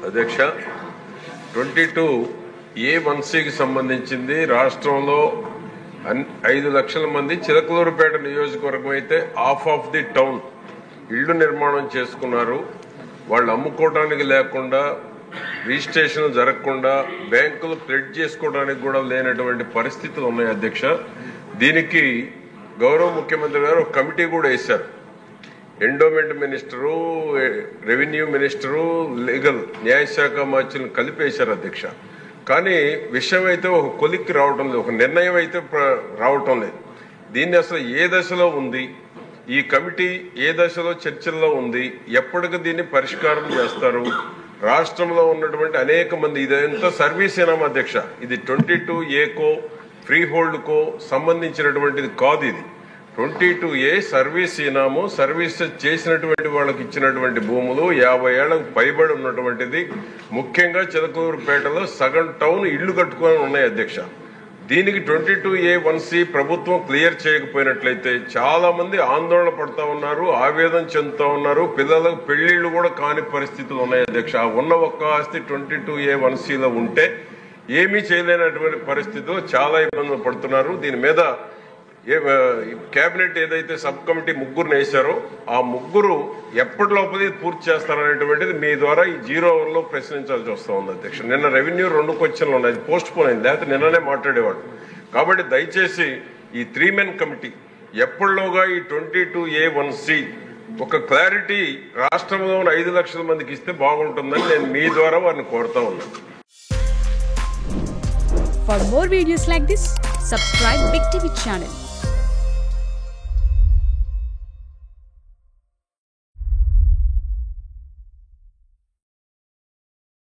అధ్యక్ష 22A1Cకి సంబంధించింది రాష్ట్రంలో 5 లక్షల మంది చిలకలూరుపేట నియోజకవర్గం అయితే హాఫ్ ఆఫ్ ది టౌన్ ఇళ్లు నిర్మాణం చేసుకున్నారు. వాళ్ళు అమ్ముకోవడానికి లేకుండా, రిజిస్ట్రేషన్ జరగకుండా, బ్యాంకులు క్రెడిట్ చేసుకోవడానికి కూడా లేనటువంటి పరిస్థితులు ఉన్నాయి అధ్యక్ష. దీనికి గౌరవ ముఖ్యమంత్రి గారు ఒక కమిటీ కూడా వేశారు. Endowment minister, revenue minister, legal న్యాయశాఖ మార్చులను కలిపేశారు అధ్యక్ష. కానీ విషయం అయితే ఒక కొలిక్కి రావటం లేదు, ఒక నిర్ణయం అయితే రావటం లేదు. దీన్ని అసలు ఏ దశలో ఉంది, ఈ కమిటీ ఏ దశలో చర్చల్లో ఉంది, ఎప్పటికి దీన్ని పరిష్కారం చేస్తారు? రాష్ట్రంలో ఉన్నటువంటి అనేక మంది, ఇదంతా సర్వీస్ ఇనామా అధ్యక్ష, ఇది 22A ఫ్రీ హోల్డ్కో సంబంధించినటువంటిది కాదు. ఇది 22A సర్వీస్ ఇనాము, సర్వీసెస్ చేసినటువంటి వాళ్ళకి ఇచ్చినటువంటి భూములు, 50 ఏళ్లకు పైబడి ఉన్నటువంటిది. ముఖ్యంగా చిలకలూరుపేటలో సగం టౌన్ ఇళ్లు కట్టుకొని ఉన్నాయి అధ్యక్ష. దీనికి 22A1C ప్రభుత్వం క్లియర్ చేయకపోయినట్లయితే చాలా మంది ఆందోళన పడుతూ ఉన్నారు, ఆవేదన చెందుతూ ఉన్నారు. పిల్లలకు పెళ్లిళ్లు కూడా కాని పరిస్థితులు ఉన్నాయి అధ్యక్ష. ఉన్న ఒక్క ఆస్తి 22A1Cలో ఉంటే ఏమీ చేయలేనటువంటి పరిస్థితుల్లో చాలా ఇబ్బందులు పడుతున్నారు. దీని మీద కేబినెట్ ఏదైతే సబ్ కమిటీ 3 వేశారో ఆ 3 ఎప్పటి లోపల పూర్తి చేస్తారనేటువంటిది మీ ద్వారా ఈ 0 అవర్లో ప్రశ్నించాల్సి వస్తూ ఉంది అధ్యక్ష. నిన్న రెవెన్యూ 2 క్వశ్చన్లు ఉన్నాయి, పోస్ట్ పోన్ అయింది, లేకపోతే నిన్ననే మాట్లాడేవాడు. కాబట్టి దయచేసి ఈ 3 మెన్ కమిటీ ఎప్పటిలోగా ఈ 22A1C ఒక క్లారిటీ రాష్ట్రంలో 5 లక్షల మందికి ఇస్తే బాగుంటుందని నేను మీ ద్వారా వారిని కోరుతా ఉన్నాను. For more videos like this, subscribe Big TV channel.